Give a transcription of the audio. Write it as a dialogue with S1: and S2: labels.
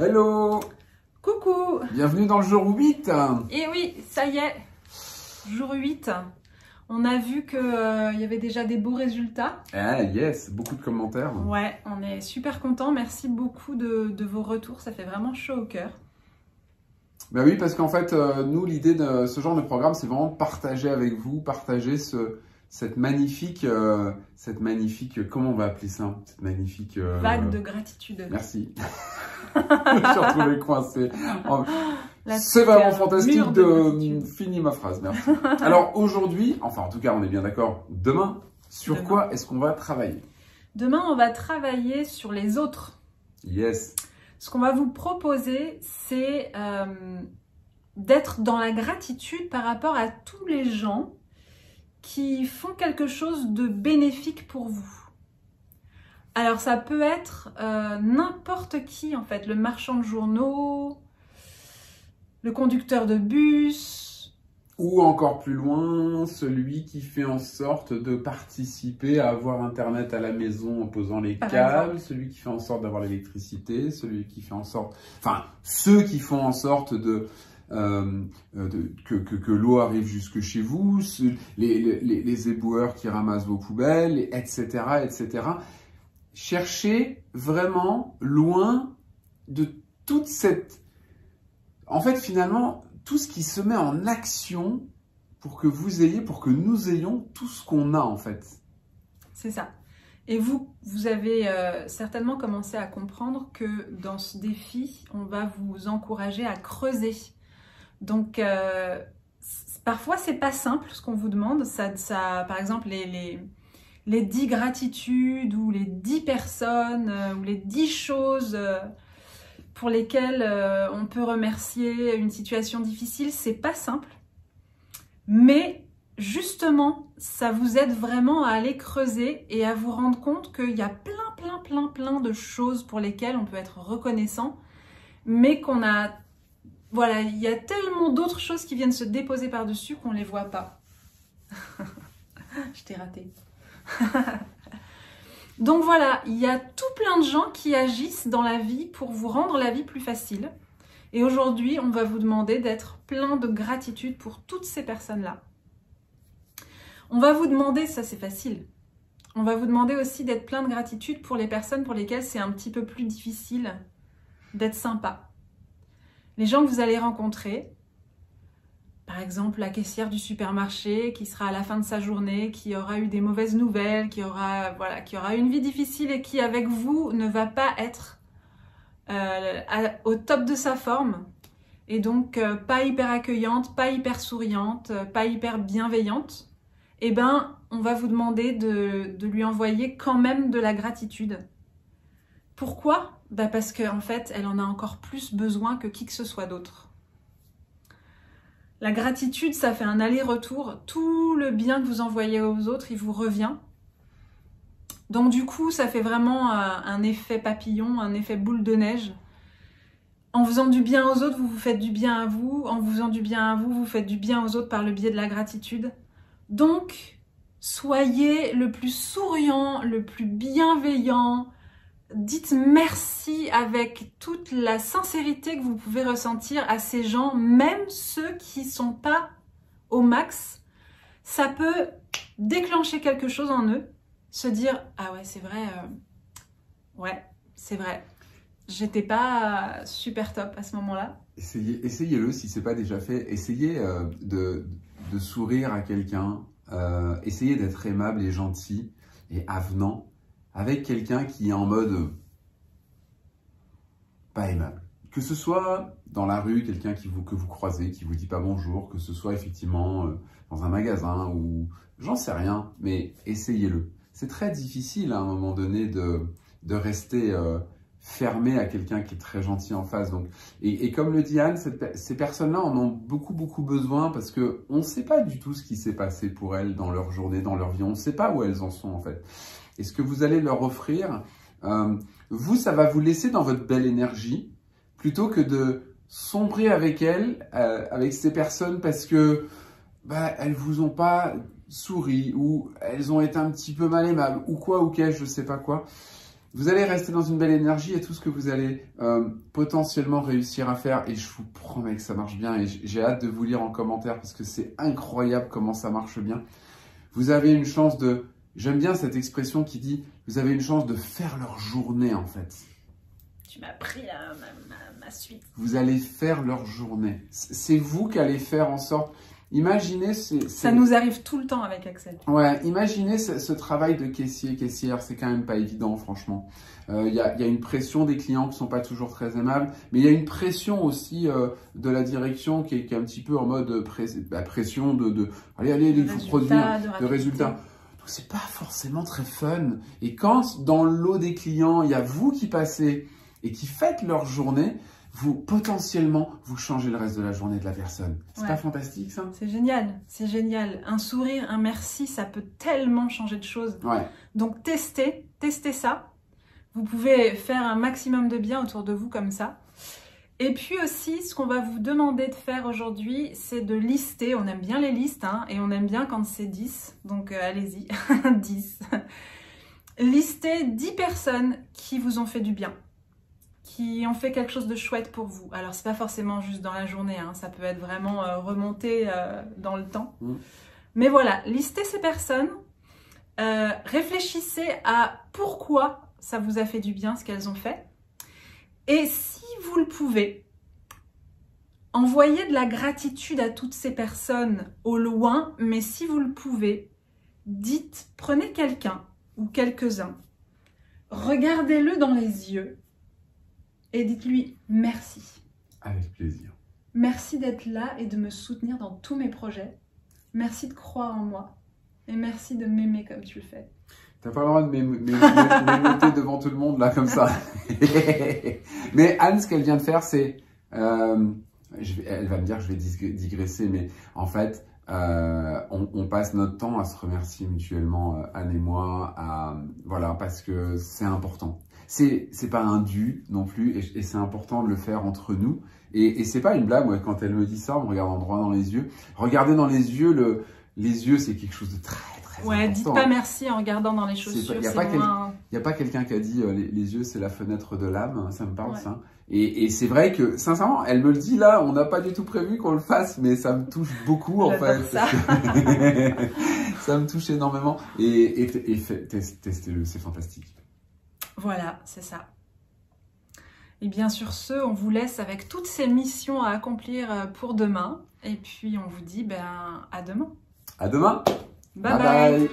S1: Hello!
S2: Coucou!
S1: Bienvenue dans le jour 8!
S2: Et oui, ça y est, jour 8. On a vu qu'il y avait déjà des beaux résultats.
S1: Ah yes, beaucoup de commentaires.
S2: Ouais, on est super contents. Merci beaucoup de vos retours, ça fait vraiment chaud au cœur.
S1: Ben oui, parce qu'en fait, nous, l'idée de ce genre de programme, c'est vraiment partager avec vous, partager cette magnifique, comment on va appeler ça? Cette magnifique...
S2: Vague de gratitude.
S1: Merci. Je suis retrouvé coincé. C'est vraiment fantastique de... Fini ma phrase, merci. Alors aujourd'hui, enfin en tout cas, on est bien d'accord, demain, sur quoi est-ce qu'on va travailler?
S2: Demain, on va travailler sur les autres.
S1: Yes.
S2: Ce qu'on va vous proposer, c'est d'être dans la gratitude par rapport à tous les gens qui font quelque chose de bénéfique pour vous. Alors ça peut être n'importe qui en fait, le marchand de journaux, le conducteur de bus.
S1: Ou encore plus loin, celui qui fait en sorte de participer à avoir Internet à la maison en posant les câbles, celui qui fait en sorte d'avoir l'électricité, celui qui fait en sorte... Enfin, ceux qui font en sorte que l'eau arrive jusque chez vous, les éboueurs qui ramassent vos poubelles, etc., etc. Cherchez vraiment loin de toute cette... En fait, finalement... tout ce qui se met en action pour que vous ayez, pour que nous ayons tout ce qu'on a en fait.
S2: C'est ça. Et vous avez certainement commencé à comprendre que dans ce défi, on va vous encourager à creuser. Donc, parfois, c'est pas simple ce qu'on vous demande. Par exemple, les 10 gratitudes ou les 10 personnes ou les 10 choses... pour lesquels on peut remercier une situation difficile, c'est pas simple. Mais justement, ça vous aide vraiment à aller creuser et à vous rendre compte qu'il y a plein de choses pour lesquelles on peut être reconnaissant, mais qu'on a... Voilà, il y a tellement d'autres choses qui viennent se déposer par-dessus qu'on les voit pas. Je t'ai raté. Donc voilà, il y a tout plein de gens qui agissent dans la vie pour vous rendre la vie plus facile. Et aujourd'hui, on va vous demander d'être plein de gratitude pour toutes ces personnes-là. On va vous demander, ça c'est facile, on va vous demander aussi d'être plein de gratitude pour les personnes pour lesquelles c'est un petit peu plus difficile d'être sympa. Les gens que vous allez rencontrer, par exemple, la caissière du supermarché qui sera à la fin de sa journée, qui aura eu des mauvaises nouvelles, qui aura une vie difficile et qui, avec vous, ne va pas être au top de sa forme. Et donc, pas hyper accueillante, pas hyper souriante, pas hyper bienveillante. Eh bien, on va vous demander de lui envoyer quand même de la gratitude. Pourquoi? Parce qu'en fait, elle en a encore plus besoin que qui que ce soit d'autre. La gratitude, ça fait un aller-retour. Tout le bien que vous envoyez aux autres, il vous revient. Donc du coup, ça fait vraiment un effet papillon, un effet boule de neige. En faisant du bien aux autres, vous vous faites du bien à vous. En vous faisant du bien à vous, vous faites du bien aux autres par le biais de la gratitude. Donc, soyez le plus souriant, le plus bienveillant. Dites merci avec toute la sincérité que vous pouvez ressentir à ces gens, même ceux qui ne sont pas au max. Ça peut déclencher quelque chose en eux, se dire « Ah ouais, c'est vrai, ouais, c'est vrai, j'étais pas super top à ce moment-là. »
S1: Essayez-le si ce n'est pas déjà fait. Essayez de sourire à quelqu'un, essayez d'être aimable et gentil et avenant avec quelqu'un qui est en mode pas aimable. Que ce soit dans la rue, quelqu'un que vous croisez, qui vous dit pas bonjour, que ce soit effectivement dans un magasin ou j'en sais rien, mais essayez-le. C'est très difficile à un moment donné de rester fermé à quelqu'un qui est très gentil en face. Donc, et comme le dit Anne, ces personnes-là en ont beaucoup besoin parce qu'on ne sait pas du tout ce qui s'est passé pour elles dans leur journée, dans leur vie. On ne sait pas où elles en sont en fait. Et ce que vous allez leur offrir, vous, ça va vous laisser dans votre belle énergie, plutôt que de sombrer avec elles, avec ces personnes, parce que elles vous ont pas souri, ou elles ont été un petit peu mal aimables, ou quoi, ou qu'est-ce, je sais pas quoi. Vous allez rester dans une belle énergie et tout ce que vous allez potentiellement réussir à faire. Et je vous promets que ça marche bien. Et j'ai hâte de vous lire en commentaire parce que c'est incroyable comment ça marche bien. Vous avez une chance de... J'aime bien cette expression qui dit « Vous avez une chance de faire leur journée en fait ».
S2: Tu m'as pris ma suite.
S1: Vous allez faire leur journée. C'est vous qui allez faire en sorte... Imaginez...
S2: Ça nous arrive tout le temps avec Axel.
S1: Ouais, imaginez ce travail de caissier, caissière, c'est quand même pas évident, franchement. Il y a une pression des clients qui sont pas toujours très aimables, mais il y a une pression aussi de la direction qui est un petit peu en mode pression de allez, il faut produire, de résultats. Donc c'est pas forcément très fun. Et quand dans le lot des clients, il y a vous qui passez et qui faites leur journée, vous, potentiellement, vous changez le reste de la journée de la personne. C'est pas fantastique, ça?
S2: C'est génial, c'est génial. Un sourire, un merci, ça peut tellement changer de choses.
S1: Ouais.
S2: Donc, testez ça. Vous pouvez faire un maximum de bien autour de vous comme ça. Et puis aussi, ce qu'on va vous demander de faire aujourd'hui, c'est de lister. On aime bien les listes, hein, et on aime bien quand c'est 10. Donc, allez-y, 10. Listez 10 personnes qui vous ont fait du bien, qui ont fait quelque chose de chouette pour vous. Alors, c'est pas forcément juste dans la journée, hein, ça peut être vraiment remonté dans le temps. Mais voilà, listez ces personnes, réfléchissez à pourquoi ça vous a fait du bien, ce qu'elles ont fait. Et si vous le pouvez, envoyez de la gratitude à toutes ces personnes au loin, mais si vous le pouvez, prenez quelqu'un ou quelques-uns, regardez-le dans les yeux, et dites-lui merci.
S1: Avec plaisir.
S2: Merci d'être là et de me soutenir dans tous mes projets. Merci de croire en moi. Et merci de m'aimer comme tu le fais.
S1: T'as pas le droit de m'émeuter devant tout le monde, là, comme ça. Mais Anne, ce qu'elle vient de faire, c'est... elle va me dire que je vais digresser, mais en fait, on passe notre temps à se remercier mutuellement, Anne et moi, voilà, parce que c'est important. C'est pas un dû non plus, et c'est important de le faire entre nous. Et c'est pas une blague, moi, quand elle me dit ça, en me regardant droit dans les yeux. Regarder dans les yeux, les yeux, c'est quelque chose de très important.
S2: Dites pas merci en regardant dans les chaussures. Il
S1: n'y a pas quelqu'un qui a dit les yeux, c'est la fenêtre de l'âme, ça me parle, ça. Et c'est vrai que, sincèrement, elle me le dit là, on n'a pas du tout prévu qu'on le fasse, mais ça me touche beaucoup, en fait.
S2: Ça.
S1: Ça me touche énormément. Et testez-le, c'est fantastique.
S2: Voilà, c'est ça. Et bien sur ce, on vous laisse avec toutes ces missions à accomplir pour demain. Et puis on vous dit à demain.
S1: À demain.
S2: Bye bye.